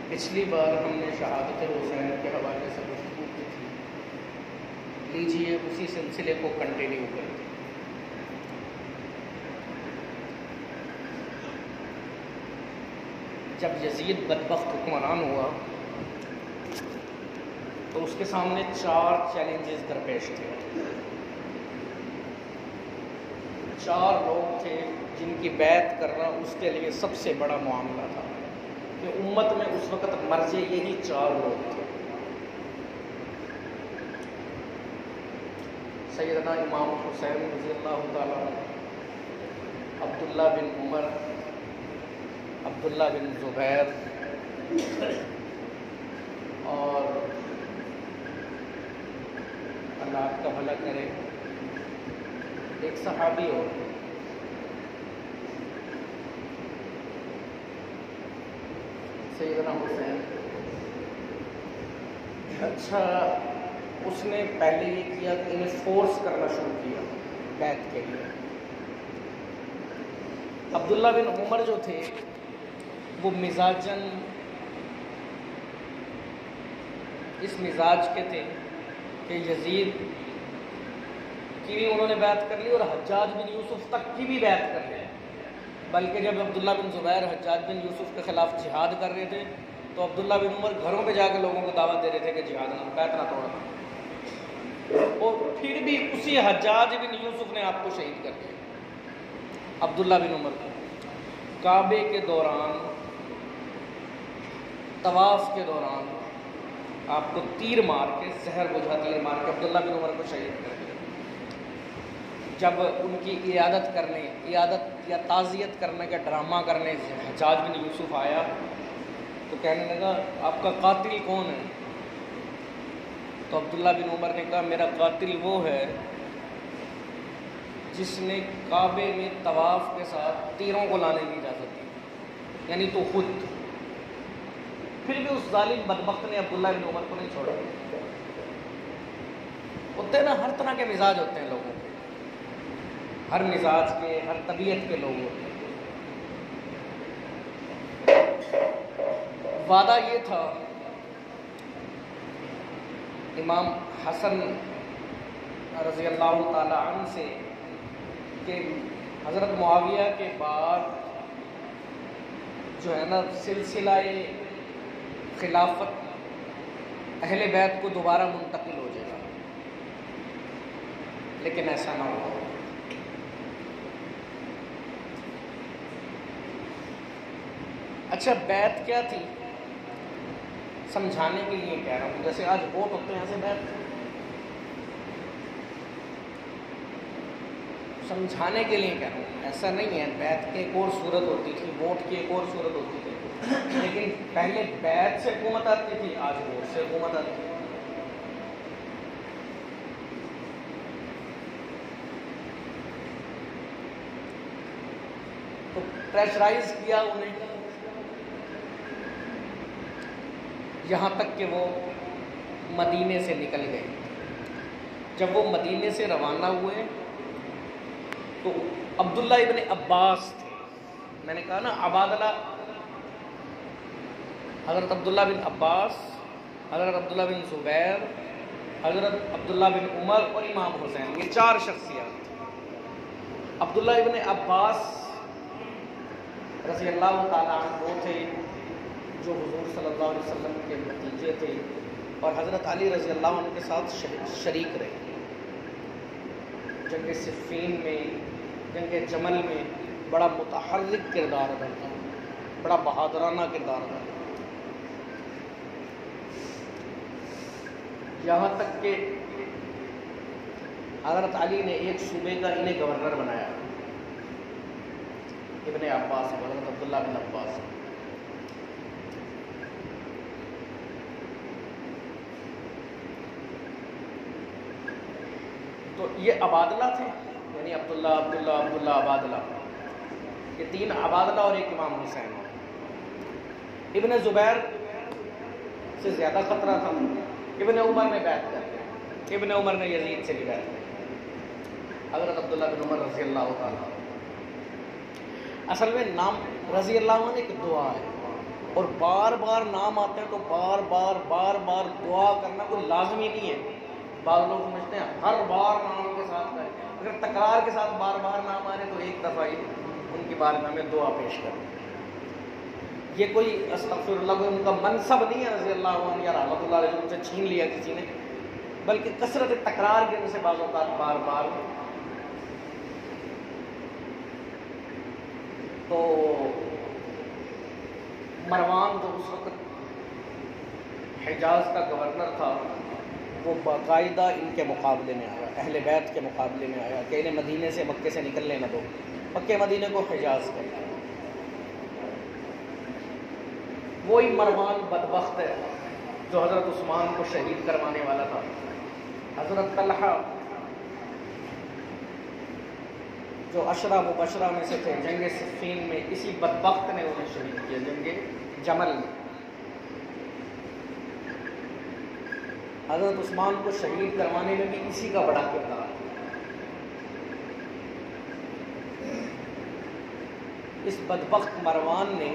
پچھلی بار ہم نے شہادت حسین کے حوالے سے گفتگو کی تھی، لیجیے اسی سلسلے کو کنٹینیو کرتے ہیں۔ جب یزید بدبخت حکمران ہوا تو اس کے سامنے 4 چیلنجز درپیش تھے۔ 4 لوگ تھے جن کی بیعت کرنا اس کے لیے سب سے بڑا معاملہ تھا کہ امت میں اس وقت مرجع یہی 4 لوگ تھے۔ سیدنا امام حسین رضی اللہ تعالیٰ عنہ، عبداللہ بن عمر، عبداللہ بن زبیر اور اللہ آپ کا بھلا کرے ایک صحابی اور سیدنا حسین۔ اچھا، اس نے پہلے یہ کیا کہ انہیں فورس کرنا شروع کیا بیعت کے لیے۔ عبداللہ بن عمر جو تھے وہ مزاجن اس مزاج کے تھے کہ یزید کی بھی انہوں نے بیعت کر لی اور حجاج بن یوسف تک کی بھی بیعت کر لی، بلکہ جب عبداللہ بن زبیر حجاج بن یوسف کے خلاف جہاد کر رہے تھے تو عبداللہ بن عمر گھروں پہ جا کے لوگوں کو دعوت دے رہے تھے کہ جہاد نہ، بیعت نہ توڑنا، اور پھر بھی اسی حجاج بن یوسف نے آپ کو شہید کر دیا۔ عبداللہ بن عمر کو کعبے کے دوران، طواف کے دوران آپ کو تیر مار کے، زہر بجھا تیر مار کے عبداللہ بن عمر کو شہید کر دیا۔ جب ان کی عیادت یا تعزیت کرنے کا ڈرامہ کرنے حجاج بن یوسف آیا تو کہنے لگا آپ کا قاتل کون ہے؟ تو عبداللہ بن عمر نے کہا میرا قاتل وہ ہے جس نے کعبے میں طواف کے ساتھ تیروں کو لانے کی اجازت دی، یعنی تو خود۔ پھر بھی اس ظالم بدبخت نے عبداللہ بن عمر کو نہیں چھوڑا۔ ہوتے ہیں نا، ہر طرح کے مزاج ہوتے ہیں لوگوں کے، ہر مزاج کے، ہر طبیعت کے لوگ ہوتے ہیں۔ وعدہ یہ تھا امام حسن رضی اللہ تعالی عنہ سے کہ حضرت معاویہ کے بعد جو ہے نا سلسلہ خلافت اہل بیت کو دوبارہ منتقل ہو جائے گا، لیکن ایسا نہ ہوا۔ اچھا، بیعت کیا تھی سمجھانے کے لیے کہہ رہا ہوں، جیسے آج ووٹ ہوتے ہیں ایسے بیعت سمجھانے کے لیے کہہ رہا ہوں، ایسا نہیں ہے۔ بیعت کی ایک اور صورت ہوتی تھی، ووٹ کی ایک اور صورت ہوتی تھی، لیکن پہلے بیعت سے حکومت آتی تھی، آج ووٹ سے حکومت آتی ہے۔ تو پریشرائز کیا انہیں یہاں تک کہ وہ مدینے سے نکل گئے۔ جب وہ مدینے سے روانہ ہوئے تو عبداللہ ابن عباس تھے، میں نے کہا نا عبادلہ، حضرت عبداللہ بن عباس، حضرت عبداللہ بن زبیر، حضرت عبداللہ بن عمر اور امام حسین، یہ 4 شخصیات تھے۔ عبداللہ ابن عباس رضی اللہ تعالیٰ عنہ وہ تھے جو حضور صلی اللہ علیہ وسلم کے بھتیجے تھے اور حضرت علی رضی اللہ عنہ کے ساتھ شریک رہے۔ جنگ صفین میں، جنگ جمل میں بڑا متحرک کردار ادا کیا، بڑا بہادرانہ کردار ادا کیا، یہاں تک کہ حضرت علی نے ایک صوبے کا انہیں گورنر بنایا، ابن عباس، حضرت عبداللہ بن عباس۔ تو یہ عبادلہ تھے، یعنی عبداللہ عبادلہ، یہ 3 عبادلہ اور ایک امام حسین۔ ابن زبیر سے زیادہ خطرہ تھا، ابن عمر نے بیعت کر لی، ابن عمر نے یزید سے بھی بیعت کی، حضرت عبداللہ بن عمر رضی اللہ تعالیٰ۔ اصل میں نام رضی اللہ عنہ ایک دعا ہے، اور بار بار نام آتے ہیں تو بار بار دعا کرنا کوئی لازمی نہیں ہے. بعض لوگ سمجھتے ہیں ہر بار نام کے ساتھ کریں. اگر تکرار کے ساتھ بار بار نام آ رہے تو ایک دفعہ ہی ان کی بارگاہ میں دعا پیش کریں. یہ کوئی استغفر اللہ کوئی ان کا منصب نہیں ہے رضی اللہ عنہ یا رحمۃ اللہ علیہ ان سے چھین لیا کسی نے، بلکہ کثرت تکرار کی وجہ سے بعض اوقات بار بار. تو مروان جو اس وقت حجاز کا گورنر تھا وہ باقاعدہ ان کے مقابلے میں آیا، اہل بیت کے مقابلے میں آیا کہ انہیں مدینے سے مکے سے نکلنے نہ دو، مکے مدینے کو حجاز کر. وہی مروان بدبخت ہے جو حضرت عثمان کو شہید کروانے والا تھا. حضرت طلحہ جو عشرہ مبشرہ میں سے تھے، جنگ صفین میں اسی بدبخت نے انہیں شہید کیا، جنگ جمل میں. حضرت عثمان کو شہید کروانے میں بھی اسی کا بڑا کردار. اس بدبخت مروان نے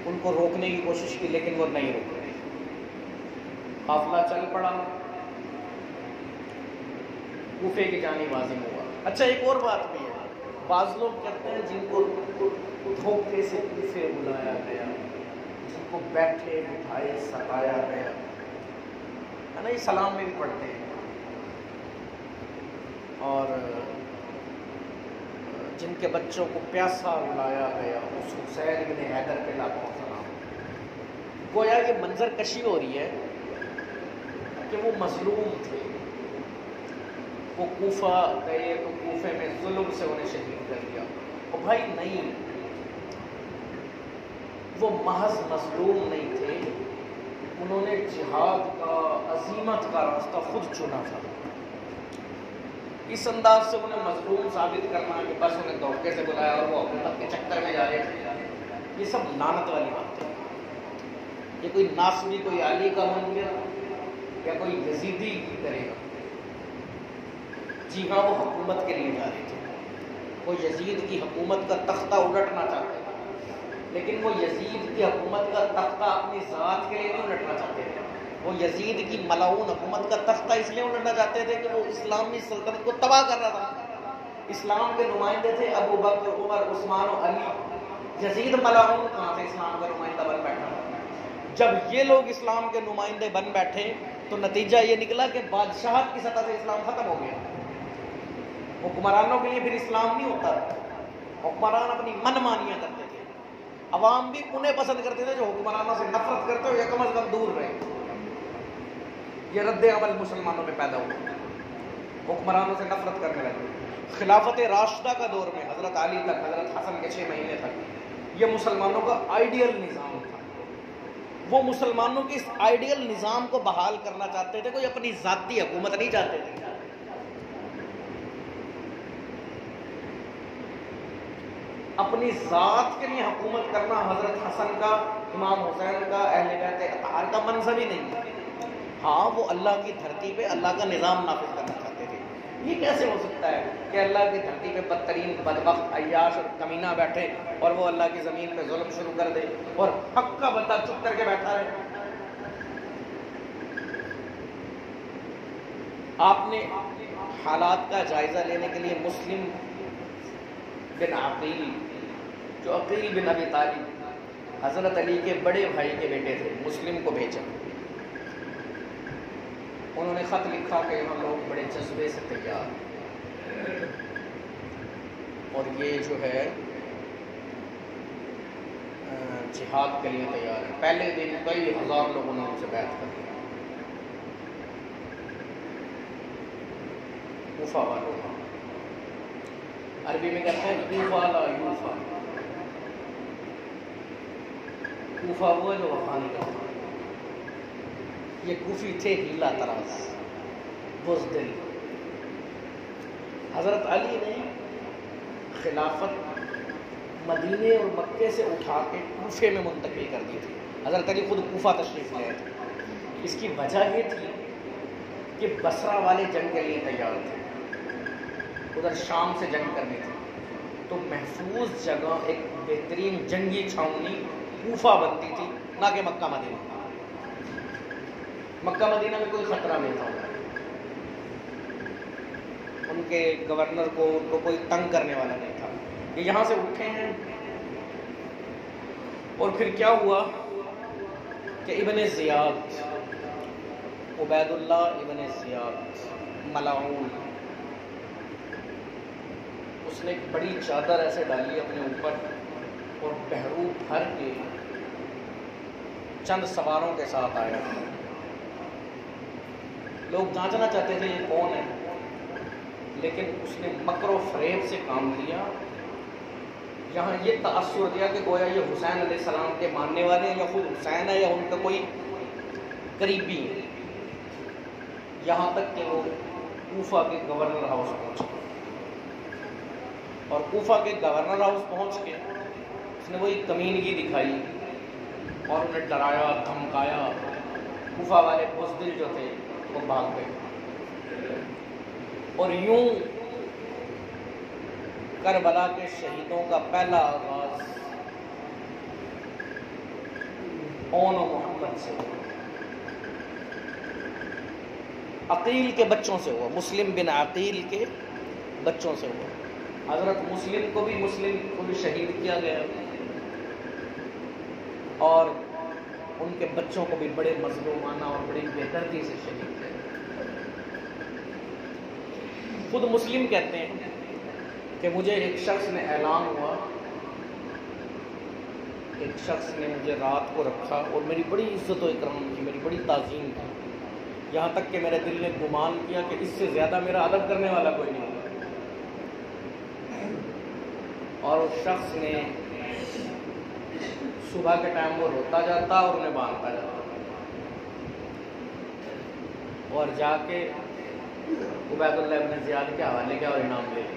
ان کو روکنے کی کوشش کی لیکن وہ نہیں روکے. قافلہ چل پڑا، کوفے کی جانب عازم ہوا. اچھا ایک اور بات بھی ہے، بعض لوگ کہتے ہیں جن کو دھوکے سے کوفے بلایا گیا، جن کو بیٹھے بٹھائے ستایا گیا ہے نا، یہ سلام میں بھی پڑھتے ہیں، اور جن کے بچوں کو پیاسا رلایا گیا، اس حسین بن حیدر کے لاکھوں سلام. گویا یہ منظر کشی ہو رہی ہے کہ وہ مظلوم تھے، وہ کوفہ گئے تو کوفے میں ظلم سے انہیں شہید کر دیا. اور بھائی نہیں، وہ محض مظلوم نہیں تھے، انہوں نے جہاد کا عزیمت کا راستہ خود چنا تھا. اس انداز سے انہیں مظلوم ثابت کرنا کہ بس انہیں دھوکے سے بلایا اور وہ حکومت کے چکر میں جا رہے تھے، یہ سب لعنت والی بات ہے. یہ کوئی ناصبی کوئی علی کا بن گیا یا کوئی یزیدی کرے گا. جی ہاں وہ حکومت کے لیے جا رہے تھے، وہ یزید کی حکومت کا تختہ الٹنا چاہتے تھے، لیکن وہ یزید کی حکومت کا تختہ اپنی ذات کے لیے نہیں الٹنا چاہتے تھے. وہ یزید کی ملعون حکومت کا تختہ اس لیے الٹنا چاہتے تھے کہ وہ اسلامی سلطنت کو تباہ کر رہا تھا. اسلام کے نمائندے تھے ابو بکر، عمر، عثمان و علی. یزید ملعون کہاں سے اسلام کا نمائندہ بن بیٹھا؟ جب یہ لوگ اسلام کے نمائندے بن بیٹھے تو نتیجہ یہ نکلا کہ بادشاہت کی سطح سے اسلام ختم ہو گیا. حکمرانوں کے لیے پھر اسلام نہیں ہوتا تھا، حکمران اپنی من مانیاں کرتے تھے. عوام بھی انہیں پسند کرتے تھے جو حکمرانوں سے نفرت کرتے ہو یا کم از کم دور رہے. یہ رد عمل مسلمانوں میں پیدا ہوا، حکمرانوں سے نفرت کرنے لگے. خلافت راشدہ کا دور میں حضرت علی تک، حضرت حسن کے 6 مہینے تک یہ مسلمانوں کا آئیڈیل نظام تھا. وہ مسلمانوں کے اس آئیڈیل نظام کو بحال کرنا چاہتے تھے، کوئی اپنی ذاتی حکومت نہیں چاہتے تھے. اپنی ذات کے لیے حکومت کرنا حضرت حسن کا، امام حسین کا، اہل بیت اطہار کا منصب ہی نہیں تھا. ہاں وہ اللہ کی دھرتی پہ اللہ کا نظام نافذ کرنا چاہتے تھے. یہ کیسے ہو سکتا ہے کہ اللہ کی دھرتی پہ بدترین بدبخت عیاش اور کمینہ بیٹھے اور وہ اللہ کی زمین پہ ظلم شروع کر دے اور حق کا بندہ چپ کر کے بیٹھا رہے؟ آپ نے حالات کا جائزہ لینے کے لیے مسلم بن عقیل، جو عقیل بن ابی طالب حضرت علی کے بڑے بھائی کے بیٹے تھے، مسلم کو بھیجا. انہوں نے خط لکھا کہ یہاں لوگ بڑے جذبے سے تیار اور یہ جو ہے جہاد کے لیے تیار ہے. پہلے دن کئی ہزار لوگوں نے ان سے بیعت کر لیا. کوفہ والوں کا، عربی میں کہتے ہیں کوفہ لا یوفا. کوفہ وہ جو وفا نہیں کرتا. یہ کوفی تھے ہیلا تراز، بزدل. حضرت علی نے خلافت مدینے اور مکے سے اٹھا کے کوفے میں منتقل کر دی تھی. حضرت علی خود کوفہ تشریف لے آئے تھے. اس کی وجہ یہ تھی کہ بصرہ والے جنگ کے لیے تیار تھے، ادھر شام سے جنگ کرنی تھی، تو محفوظ جگہ، ایک بہترین جنگی چھاؤنی کوفہ بنتی تھی، نہ کہ مکہ مدینہ۔ مکہ مدینہ میں کوئی خطرہ نہیں تھا، ان کے گورنر کو، ان کو کوئی تنگ کرنے والا نہیں تھا۔ یہ یہاں سے اٹھے ہیں، اور پھر کیا ہوا کہ ابن زیاد، عبید اللہ ابن زیاد ملعون، اس نے ایک بڑی چادر ایسے ڈالی اپنے اوپر اور بحرو بھر کے چند سواروں کے ساتھ آیا۔ لوگ جانچنا چاہتے تھے یہ کون ہے، لیکن اس نے مکر و فریب سے کام لیا۔ یہاں یہ تاثر دیا کہ گویا یہ حسین علیہ السلام کے ماننے والے ہیں، یا خود حسین ہے یا ان کا کوئی قریبی ہے، یہاں تک کہ وہ کوفہ کے گورنر ہاؤس پہنچ گئے۔ اور کوفہ کے گورنر ہاؤس پہنچ کے اس نے وہی کمینگی دکھائی اور انہیں ڈرایا، دھمکایا۔ کوفہ والے بزدل جو تھے وہ بھاگ گئے، اور یوں کربلا کے شہیدوں کا پہلا آغاز اون و محمد سے ہوا، عقیل کے بچوں سے ہوا، مسلم بن عقیل کے بچوں سے ہوا۔ حضرت مسلم کو بھی شہید کیا گیا، اور ان کے بچوں کو بھی بڑے مظلومانہ اور بڑی بے دردی سے شہید کیا۔ خود مسلم کہتے ہیں کہ مجھے ایک شخص نے اعلان ہوا، ایک شخص نے مجھے رات کو رکھا اور میری بڑی عزت و اکرام کی، میری بڑی تعظیم کی، یہاں تک کہ میرے دل نے گمان کیا کہ اس سے زیادہ میرا ادب کرنے والا کوئی نہیں ہوگا۔ اور اس شخص نے صبح کے ٹائم وہ روتا جاتا اور انہیں باندھتا جاتا، اور جا کے عبید اللہ ابن زیاد کے حوالے کیا اور انعام لے لیا۔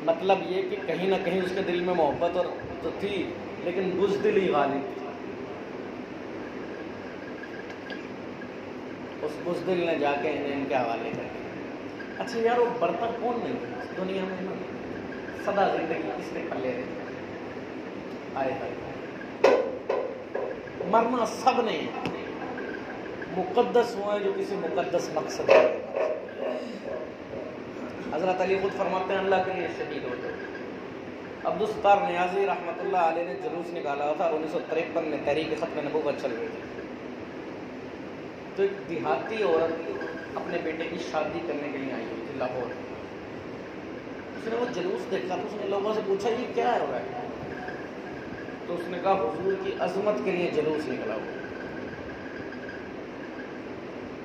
مطلب یہ کہ کہیں نہ کہیں اس کے دل میں محبت اور تو تھی، لیکن بزدل ہی غالب تھی۔ اس بزدل نے جا کے انہیں ان کے حوالے کر دیا۔ اچھا یار، وہ برتن کون نہیں ہے اس دنیا میں نا، سدا زندگی کس نے پلے رہی، آئے مرنا سب نے، مقدس ہوا ہے جو کسی مقدس مقصد ہے۔ حضرت علی خود فرماتے ہیں اللہ کے لیے شہید ہو جائے۔ عبدالستار نیازی رحمۃ اللہ علیہ نے جلوس نکالا تھا 1953 میں، تحریک ختم نبوت چل رہی تھی، تو ایک دیہاتی عورت اپنے بیٹے کی شادی کرنے کے لیے آئی ہوئی تھی لاہور۔ اس نے وہ جلوس دیکھا تو اس نے لوگوں سے پوچھا یہ کیا ہو رہا ہے، تو اس نے کہا حضور کی عظمت کے لیے جلوس نکلا ہوا۔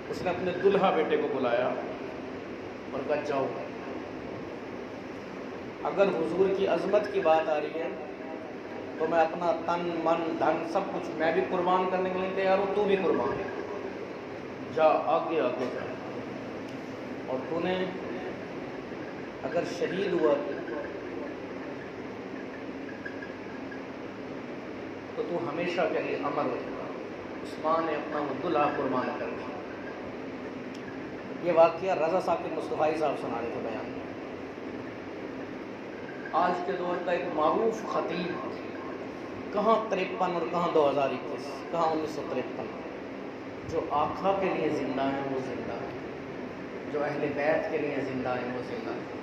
اس نے اپنے دلہا بیٹے کو بلایا اور کہا جاؤ، اگر حضور کی عظمت کی بات آ رہی ہے تو میں اپنا تن من دھن سب کچھ میں بھی قربان کرنے کے لیے تیار ہوں، تو بھی قربان ہے، جا آگے آگے جا، اور تو نے اگر شہید ہوا تو تو ہمیشہ کے لیے امر ہو جائے۔ عثمان نے اپنا وہ دلہا قربان کر دیا۔ یہ واقعہ رضا ثاقب مصطفی صاحب سنا رہے تھے بیان۔ آج کے دور کا ایک معروف خطیب، کہاں 53 اور کہاں 2021، کہاں 1953، جو آقا کے لیے زندہ ہیں وہ زندہ ہیں، جو اہل بیت کے لیے زندہ ہیں وہ زندہ ہیں،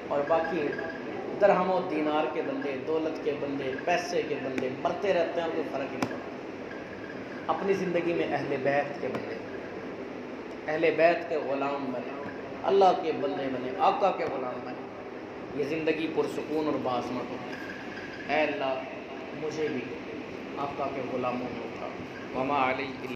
اور باقی درہم و دینار کے بندے، دولت کے بندے، پیسے کے بندے مرتے رہتے ہیں، کوئی فرق ہی نہیں پڑتا۔ اپنی زندگی میں اہل بیت کے بندے، اہل بیت کے غلام بنے، اللہ کے بندے بنے، آقا کے غلام بنے، یہ زندگی پرسکون اور باعظمت ہو۔ اے اللہ مجھے بھی آقا کے غلاموں میں اٹھا۔ وما علیہ